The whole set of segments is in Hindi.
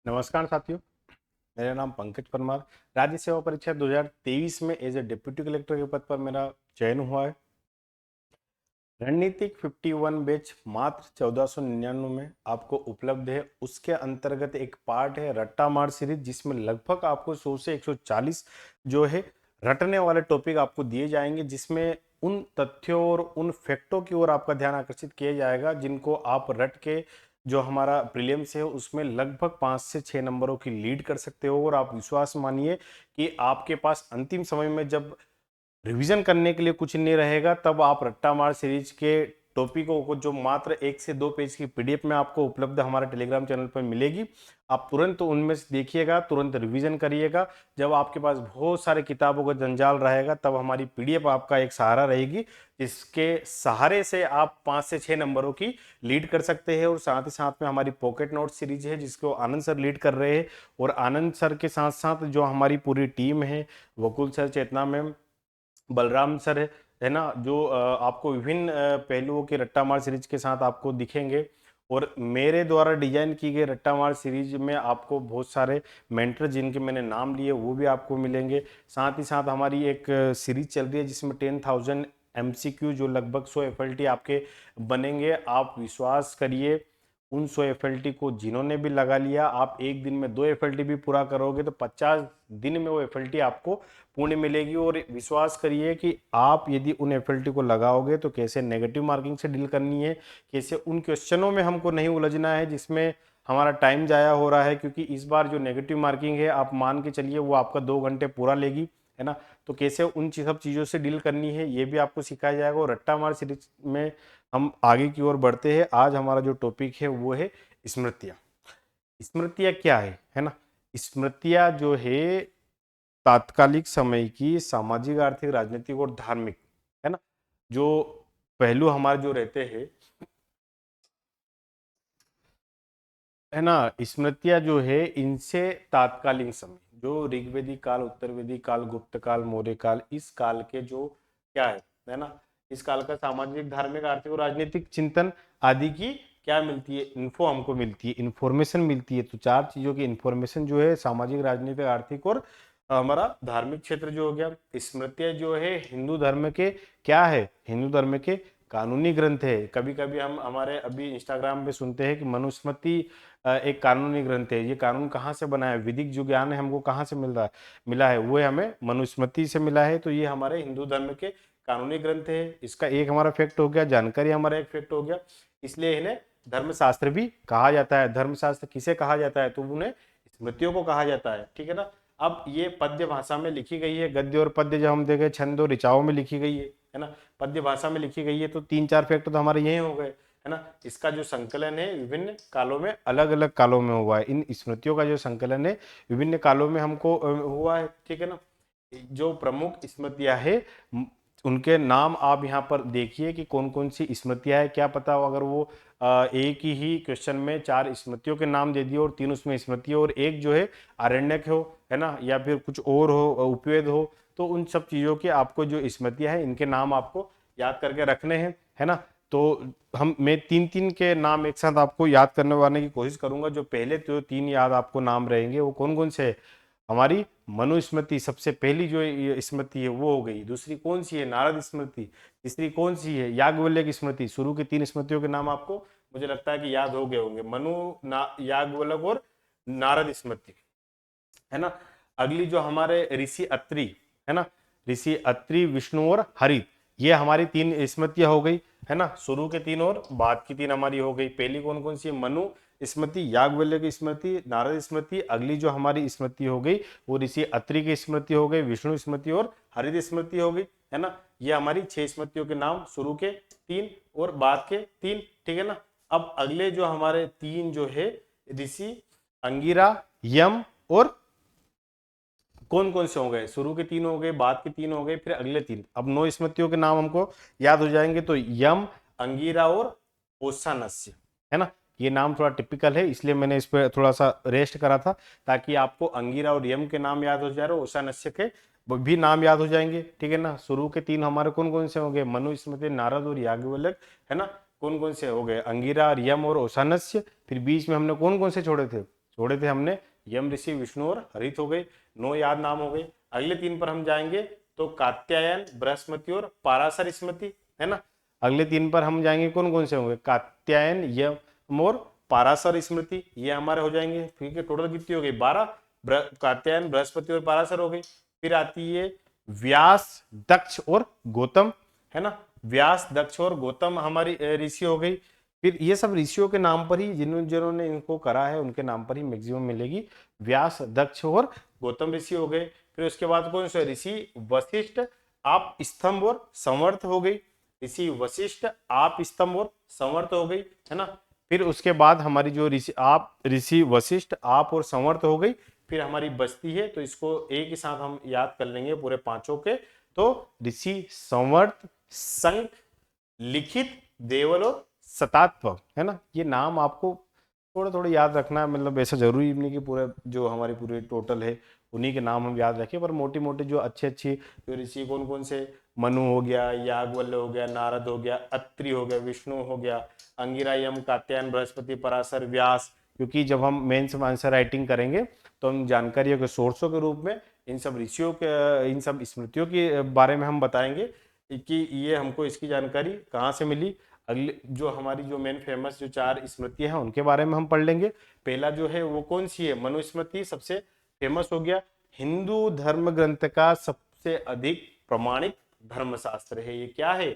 नमस्कार साथियों, मेरा नाम पंकज परमार। राज्य सेवा परीक्षा 2023 में एज ए डिप्यूटी कलेक्टर के पद पर मेरा चयन हुआ है। रणनीतिक 51 बैच मात्र 1499 में आपको उपलब्ध है। उसके अंतर्गत एक पार्ट है रट्टा मार सीरीज, जिसमें लगभग आपको 100 से 140 जो है रटने वाले टॉपिक आपको दिए जाएंगे, जिसमें उन तथ्यों और उन फैक्टों की ओर आपका ध्यान आकर्षित किया जाएगा जिनको आप रट के जो हमारा प्रीलिम्स है उसमें लगभग 5 से 6 नंबरों की लीड कर सकते हो। और आप विश्वास मानिए कि आपके पास अंतिम समय में जब रिवीजन करने के लिए कुछ नहीं रहेगा, तब आप रट्टा मार सीरीज के टॉपिकों को जो मात्र 1 से 2 पेज की पीडीएफ में आपको उपलब्ध हमारे टेलीग्राम चैनल पर मिलेगी, आप तुरंत उनमें से देखिएगा, तुरंत रिवीजन करिएगा। जब आपके पास बहुत सारे किताबों का जंजाल रहेगा, तब हमारी पीडीएफ आपका एक सहारा रहेगी, जिसके सहारे से आप 5 से 6 नंबरों की लीड कर सकते हैं। और साथ ही साथ में हमारी पॉकेट नोट सीरीज है, जिसको आनंद सर लीड कर रहे हैं। और आनंद सर के साथ साथ जो हमारी पूरी टीम है, वकुल सर, चेतना मैम, बलराम सर है ना, जो आपको विभिन्न पहलुओं के रट्टा मार सीरीज के साथ आपको दिखेंगे। और मेरे द्वारा डिजाइन की गई रट्टा मार सीरीज में आपको बहुत सारे मेंटर जिनके मैंने नाम लिए वो भी आपको मिलेंगे। साथ ही साथ हमारी एक सीरीज चल रही है जिसमें 10,000 एमसीक्यू जो लगभग 100 एफएलटी आपके बनेंगे। आप विश्वास करिए, उन 100 एफएलटी को जिन्होंने भी लगा लिया, आप एक दिन में 2 एफएलटी भी पूरा करोगे तो 50 दिन में वो एफएलटी आपको पूर्ण मिलेगी। और विश्वास करिए कि आप यदि उन एफएलटी को लगाओगे तो कैसे नेगेटिव मार्किंग से डील करनी है, कैसे उन क्वेश्चनों में हमको नहीं उलझना है जिसमें हमारा टाइम जाया हो रहा है। क्योंकि इस बार जो नेगेटिव मार्किंग है, आप मान के चलिए वो आपका 2 घंटे पूरा लेगी, है ना। तो कैसे उन सब चीज़ों से डील करनी है ये भी आपको सिखाया जाएगा। और रट्टा मार सीरीज में हम आगे की ओर बढ़ते हैं। आज हमारा जो टॉपिक है वो है स्मृतियाँ। स्मृतियाँ क्या है ना। स्मृतियाँ जो है तात्कालिक समय की सामाजिक, आर्थिक, राजनीतिक और धार्मिक, है ना, जो पहलू हमारे जो रहते हैं, है ना। स्मृतियाँ जो है इनसे तात्कालिक समय, जो ऋग्वेदिक काल, उत्तरवेदिक काल, गुप्त काल, मौर्य काल, इस काल के जो क्या है ना, इस काल का सामाजिक, धार्मिक, आर्थिक और राजनीतिक चिंतन आदि की क्या मिलती है, इन्फो हमको मिलती है, इन्फॉर्मेशन मिलती है। तो 4 चीजों की इन्फॉर्मेशन जो है, सामाजिक, राजनीतिक, आर्थिक और हमारा धार्मिक क्षेत्र जो हो गया। स्मृतियाँ जो है हिंदू धर्म के क्या है, हिंदू धर्म के कानूनी ग्रंथ है। कभी कभी हम हमारे अभी इंस्टाग्राम पे सुनते हैं कि मनुस्मृति एक कानूनी ग्रंथ है। ये कानून कहाँ से बना है, विधिक जो ज्ञान है हमको कहाँ से मिला है, वो हमें मनुस्मृति से मिला है। तो ये हमारे हिंदू धर्म के कानूनी ग्रंथ है। इसका एक हमारा फैक्ट हो गया, जानकारी हमारा एक फैक्ट हो गया। इसलिए इन्हें धर्मशास्त्र भी कहा जाता है। धर्मशास्त्र किसे कहा जाता है, तो उन्हें स्मृतियों को कहा जाता है, ठीक है ना। अब ये पद्य भाषा में लिखी गई है। गद्य और पद्य जब हम देखें, छंद और ऋचाओं में लिखी गई है ना। पद्य भाषा में लिखी गई है। तो 3-4 फैक्ट तो हमारे यही हो गए, है ना। इसका जो संकलन है विभिन्न कालों में, अलग अलग कालों में हुआ है। इन स्मृतियों का जो संकलन है विभिन्न कालों में हमको हुआ है, ठीक है ना। जो प्रमुख स्मृतियां है उनके नाम आप यहाँ पर देखिए कि कौन कौन सी स्मृतियां है। क्या पता अगर वो एक ही क्वेश्चन में 4 स्मृतियों के नाम दे दिए और 3 उसमें स्मृतियां और एक जो है आरण्यक हो, है ना, या फिर कुछ और हो, उपवेद हो। तो उन सब चीजों की आपको जो स्मृतियां है इनके नाम आपको याद करके रखने हैं, है ना। तो मैं 3-3 के नाम एक साथ आपको याद करने वाने की कोशिश करूंगा। जो पहले तो 3 याद आपको नाम रहेंगे वो कौन कौन से है। हमारी मनुस्मृति सबसे पहली जो ये स्मृति है वो हो गई। दूसरी कौन सी है, नारद स्मृति। तीसरी कौन सी है, याज्ञवल्क्य स्मृति। शुरू की 3 स्मृतियों के नाम आपको मुझे लगता है कि याद हो गए होंगे, याज्ञवल्क्य और नारद स्मृति, है ना। अगली जो हमारे ऋषि अत्रि, है ना, ऋषि अत्रि, विष्णु और हरित, ये हमारी 3 स्मृतियां हो गई, है ना। शुरू के 3 और बाद की 3 हमारी हो गई। पहली कौन कौन सी है, मनु स्मृति, याज्ञवल्क्य की स्मृति, नारद स्मृति। अगली जो हमारी स्मृति हो गई वो ऋषि अत्रि की स्मृति हो गई, विष्णु स्मृति और हरित स्मृति हो गई, है ना। ये हमारी 6 स्मृतियों के नाम, शुरू के 3 और बाद के 3, ठीक है ना। अब अगले जो हमारे 3 जो है, ऋषि अंगिरा, यम और कौन कौन से हो गए, शुरू के 3 हो गए, बाद के 3 हो गए, फिर अगले 3। अब 9 स्मृतियों के नाम हमको याद हो जाएंगे। तो यम, अंगीरा और ओसानस्य, है ना। ये नाम थोड़ा टिपिकल है, इसलिए मैंने इस पर थोड़ा सा रेस्ट करा था, ताकि आपको अंगीरा और यम के नाम याद हो जाए और ओसानस्य के भी नाम याद हो जाएंगे, ठीक है ना। शुरू के 3 हमारे कौन कौन से हो गए, मनु स्मृति, नारद और याज्ञवल्क्य, है ना। कौन कौन से हो गए, अंगीरा और यम और ओसानस्य। फिर बीच में हमने कौन कौन से छोड़े थे, छोड़े थे हमने, यम, ऋषि, विष्णु और हरित हो गए, 9 याद नाम हो गए। अगले 3 पर हम जाएंगे तो कात्यायन, बृहस्पति और पाराशर स्मृति, है ना। अगले 3 पर हम जाएंगे, कौन कौन से होंगे, कात्यायन, यम और पाराशर स्मृति, ये हमारे हो जाएंगे। ठीक है, टोटल कितनी हो गई, 12, कात्यायन, बृहस्पति और पाराशर हो गई। फिर आती है व्यास, दक्ष और गौतम, है ना। व्यास, दक्ष और गौतम हमारी ऋषि हो गई। फिर ये सब ऋषियों के नाम पर ही, जिन्होंने इनको करा है उनके नाम पर ही मैक्सिमम मिलेगी। व्यास, दक्ष और गौतम ऋषि हो गए। फिर उसके बाद कौन से ऋषि, वशिष्ठ, आप, स्तंभ और समर्थ हो गई। ऋषि वशिष्ठ, आप, स्तंभ और समर्थ हो गई, है ना। फिर उसके बाद हमारी जो ऋषि वशिष्ठ, आप और समर्थ हो गई। फिर हमारी बचती है, तो इसको एक ही साथ हम याद कर लेंगे पूरे पांचों के। तो ऋषि, समर्थ, संक, लिखित, देवल और सतात्व, है ना। ये नाम आपको थोड़ा थोड़ा याद रखना है, मतलब ऐसा जरूरी नहीं कि पूरे जो हमारी पूरी टोटल है उन्हीं के नाम हम याद रखें, पर मोटी मोटी जो अच्छे अच्छी जो ऋषि कौन कौन से, मनु हो गया, याज्ञवल्क्य हो गया, नारद हो गया, अत्रि हो गया, विष्णु हो गया, अंगिरा, यम, कात्यायन, बृहस्पति, पराशर, व्यास। क्योंकि जब हम मेंस में आंसर राइटिंग करेंगे तो हम जानकारियों के सोर्सों के रूप में इन सब ऋषियों के, इन सब स्मृतियों के बारे में हम बताएंगे कि ये हमको इसकी जानकारी कहाँ से मिली। अगले जो हमारी जो मेन फेमस जो 4 स्मृतियां हैं उनके बारे में हम पढ़ लेंगे। पहला जो है वो कौन सी है, मनुस्मृति, सबसे फेमस हो गया, हिंदू धर्म ग्रंथ का सबसे अधिक प्रमाणित धर्मशास्त्र है। ये क्या है,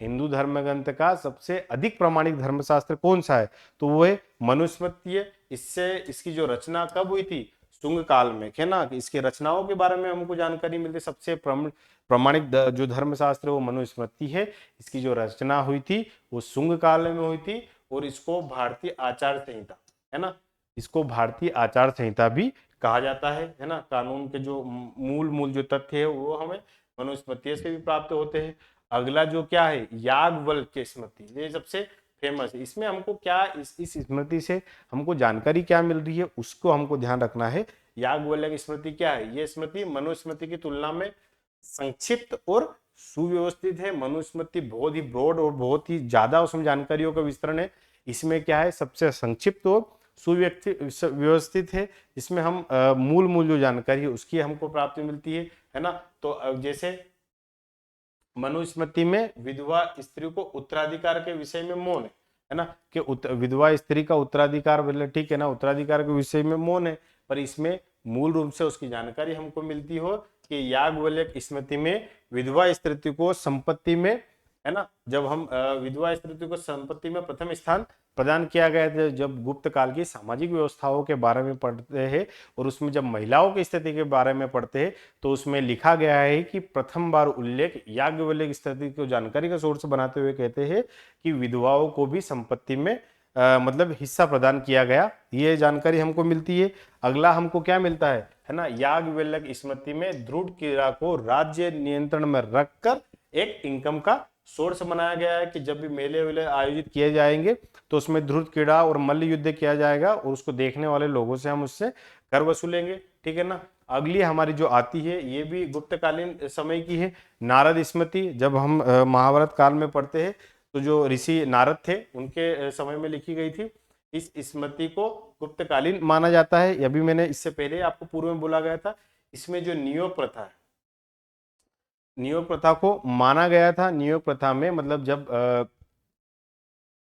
हिंदू धर्म ग्रंथ का सबसे अधिक प्रमाणित धर्मशास्त्र कौन सा है, तो वो है मनुस्मृति है। इससे इसकी जो रचना कब हुई थी, शुंग काल में, है ना। इसके रचनाओं के बारे में हमको जानकारी मिलती है। सबसे प्रमाणिक जो धर्मशास्त्र है वो मनुस्मृति है। इसकी जो रचना हुई थी वो शुंग काल में हुई थी, और इसको भारतीय आचार संहिता, है ना, इसको भारतीय आचार संहिता भी कहा जाता है ना। कानून के जो मूल मूल जो तथ्य है वो हमें मनुस्मृति से भी प्राप्त होते हैं। अगला जो क्या है, याज्ञवल्क्य स्मृति, ये सबसे फेमस है। इसमें हमको क्या, इस स्मृति से हमको जानकारी क्या मिल रही है उसको हमको ध्यान रखना है। याज्ञवल्क्य स्मृति क्या है, ये स्मृति मनुस्मृति की तुलना में संक्षिप्त और सुव्यवस्थित है। मनुस्मृति बहुत ही ब्रॉड और बहुत ही ज्यादा उसमें जानकारियों का विस्तरण है। इसमें क्या है, सबसे संक्षिप्त और सुव्यवस्थित है। इसमें हम मूल मूल जो जानकारी है उसकी हमको प्राप्ति मिलती है ना। तो जैसे मनुस्मृति में विधवा स्त्री को उत्तराधिकार के विषय में मौन है ना, कि विधवा स्त्री का उत्तराधिकार, बोले ठीक है ना, उत्तराधिकार के विषय में मौन है, पर इसमें मूल रूप से उसकी जानकारी हमको मिलती हो कि याज्ञवल्क्य स्मृति में विधवा स्त्री को संपत्ति में, है ना, जब हम विधवा स्त्री को संपत्ति में प्रथम स्थान प्रदान किया गया था। जब गुप्त काल की सामाजिक व्यवस्थाओं के बारे में पढ़ते हैं और उसमें जब महिलाओं की स्थिति के बारे में पढ़ते हैं तो उसमें लिखा गया है कि प्रथम बार उल्लेख याज्ञवल्क्य स्थिति को जानकारी का सोर्स बनाते हुए कहते हैं कि विधवाओं को भी संपत्ति में मतलब हिस्सा प्रदान किया गया, ये जानकारी हमको मिलती है। अगला हमको क्या मिलता है ना, याज्ञवल्क्य स्मृति में दृढ़ क्रीड़ा को राज्य नियंत्रण में रखकर एक इनकम का सोर्स बनाया गया है कि जब भी मेले वेले आयोजित किए जाएंगे तो उसमें ध्रुव क्रीड़ा और मल्ल युद्ध किया जाएगा और उसको देखने वाले लोगों से हम उससे कर वसूलेंगे, ठीक है ना। अगली हमारी जो आती है ये भी गुप्तकालीन समय की है, नारद स्मृति। जब हम महाभारत काल में पढ़ते हैं तो जो ऋषि नारद थे उनके समय में लिखी गई थी। इस स्मृति को गुप्तकालीन माना जाता है। अभी मैंने इससे पहले आपको पूर्व में बोला गया था, इसमें जो नियोग प्रथा है, नियोग प्रथा को माना गया था। नियोग प्रथा में मतलब जब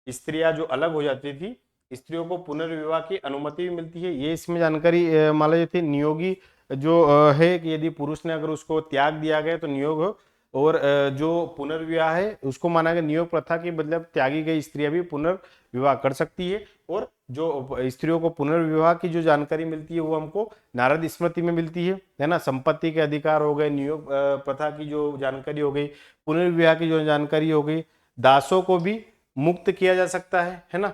स्त्रियां जो अलग हो जाती थी, स्त्रियों को पुनर्विवाह की अनुमति भी मिलती है। ये इसमें जानकारी मान लीजिए थी। नियोगी जो है कि यदि पुरुष ने अगर उसको त्याग दिया गया तो नियोग हो, और जो पुनर्विवाह है उसको माना गया नियोग प्रथा की, मतलब त्यागी गई स्त्रियां भी पुनर्विवाह कर सकती है। और जो स्त्रियों को पुनर्विवाह की जो जानकारी मिलती है वो हमको नारद स्मृति में मिलती है ना। संपत्ति के अधिकार हो गए, नियोग प्रथा की जो जानकारी हो गई, पुनर्विवाह की जो जानकारी हो गई, दासों को भी मुक्त किया जा सकता है ना।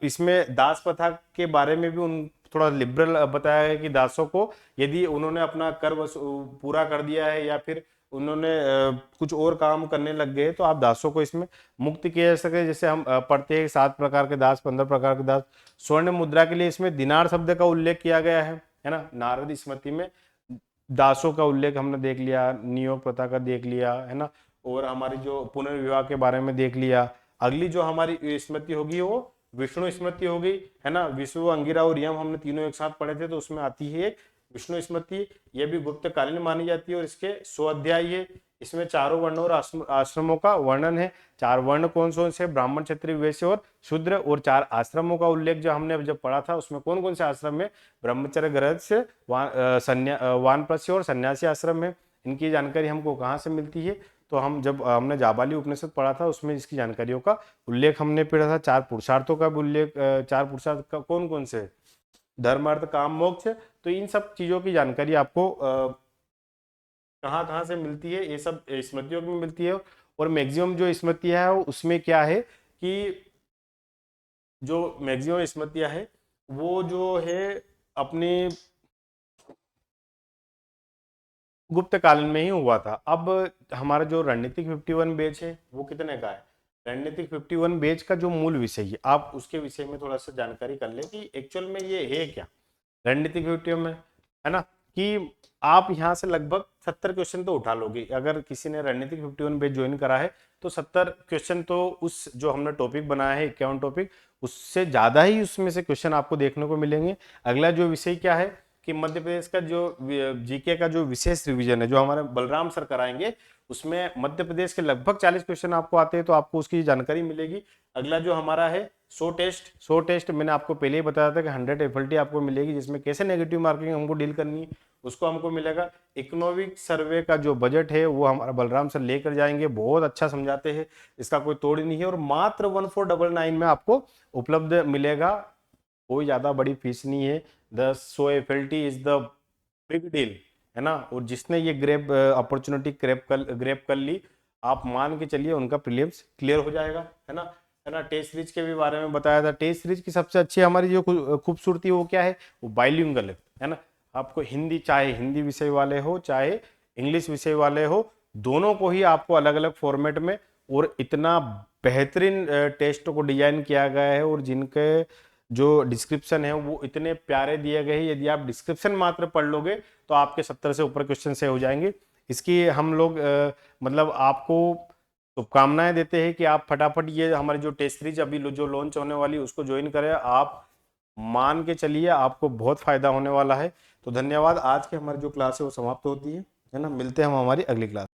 इसमें दास प्रथा के बारे में भी उन थोड़ा लिबरल बताया है कि दासों को यदि उन्होंने अपना कर पूरा कर दिया है या फिर उन्होंने कुछ और काम करने लग गए तो आप दासों को इसमें मुक्त किया जा सके। जैसे हम पढ़ते हैं 7 प्रकार के दास, 15 प्रकार के दास। स्वर्ण मुद्रा के लिए इसमें दिनार शब्द का उल्लेख किया गया है ना। नारद स्मृति में दासों का उल्लेख हमने देख लिया, नियोग प्रथा का देख लिया, है ना, और हमारी जो पुनर्विवाह के बारे में देख लिया। अगली जो हमारी स्मृति होगी वो विष्णु स्मृति हो गई, है ना, विष्णु, अंगिरा और यम हमने तीनों एक साथ पढ़े थे, तो उसमें आती है एक विष्णु स्मृति। ये भी गुप्तकालीन मानी जाती है और इसके 100 अध्याय है। इसमें चारों वर्णों और आश्रमों का वर्णन है। 4 वर्ण कौन कौन से, ब्राह्मण, क्षत्रिय, वैश्य और शूद्र, और 4 आश्रमों का उल्लेख जो हमने जब पढ़ा था उसमें कौन कौन से आश्रम है, ब्रह्मचर्य, गृहस्थ, वानप्रस्थ और सन्यासी आश्रम है। इनकी जानकारी हमको कहाँ से मिलती है, तो हम जब हमने जाबाली उपनिषद पढ़ा था उसमें इसकी जानकारियों का उल्लेख हमने पढ़ा था। 4 पुरुषार्थों का भी उल्लेख, 4 पुरुषार्थ का कौन कौन से, धर्म, अर्थ, काम, मोक्ष। तो इन सब चीजों की जानकारी आपको कहाँ कहाँ से मिलती है, ये सब स्मृतियों में मिलती है। और मैक्सिमम जो स्मृतियां है उसमें क्या है कि जो मैक्सिमम स्मृतियां है वो जो है अपनी गुप्त कालीन में ही हुआ था। अब हमारा जो रणनीतिक 51 बैच है वो कितने का है, रणनीतिक 51 बैच का जो मूल विषय है आप उसके विषय में थोड़ा सा जानकारी कर ले कि एक्चुअल में ये है क्या रणनीतिक 51 में, है ना, कि आप यहाँ से लगभग 70 क्वेश्चन तो उठा लोगे। अगर किसी ने रणनीतिक 51 बैच ज्वाइन करा है तो 70 क्वेश्चन तो उस जो हमने टॉपिक बनाया है 51 टॉपिक, उससे ज्यादा ही उसमें से क्वेश्चन आपको देखने को मिलेंगे। अगला जो विषय क्या है कि मध्य प्रदेश का जो जीके का जो विशेष रिवीजन है जो हमारे बलराम सर कराएंगे, उसमें मध्य प्रदेश के लगभग 40 क्वेश्चन आपको आते हैं, तो आपको उसकी जानकारी मिलेगी। अगला जो हमारा है 100 टेस्ट मैंने आपको पहले ही बताया था कि 100 एफएलटी आपको मिलेगी, जिसमें कैसे नेगेटिव मार्किंग हमको डील करनी है उसको हमको मिलेगा। इकोनॉमिक सर्वे का जो बजट है वो हमारा बलराम सर लेकर जाएंगे, बहुत अच्छा समझाते हैं, इसका कोई तोड़ नहीं है, और मात्र 1499 में आपको उपलब्ध मिलेगा, कोई ज्यादा बड़ी फीस नहीं है। The 100 FLT is the big deal, है ना, और जिसने ये ग्रेप अपॉर्चुनिटी ग्रेप कर ली, आप मान के चलिए उनका प्रीलिम्स क्लियर हो जाएगा, है ना। टेस्ट सीरीज के भी बारे में बताया था। टेस्ट सीरीज की सबसे अच्छी हमारी जो खूबसूरती वो क्या है, वो बाइलिंगुअल है ना, आपको हिंदी, चाहे हिंदी विषय वाले हो चाहे इंग्लिश विषय वाले हो, दोनों को ही आपको अलग अलग फॉर्मेट में और इतना बेहतरीन टेस्ट को डिजाइन किया गया है, और जिनके जो डिस्क्रिप्शन है वो इतने प्यारे दिए गए हैं, यदि आप डिस्क्रिप्शन मात्र पढ़ लोगे तो आपके 70 से ऊपर क्वेश्चन से हो जाएंगे। इसकी हम लोग मतलब आपको शुभकामनाएं देते हैं कि आप फटाफट ये हमारी जो टेस्ट सीरीज अभी जो लॉन्च होने वाली है उसको ज्वाइन करें। आप मान के चलिए आपको बहुत फायदा होने वाला है। तो धन्यवाद। आज की हमारी जो क्लास है वो समाप्त होती है ना, मिलते हैं हम हमारी अगली क्लास।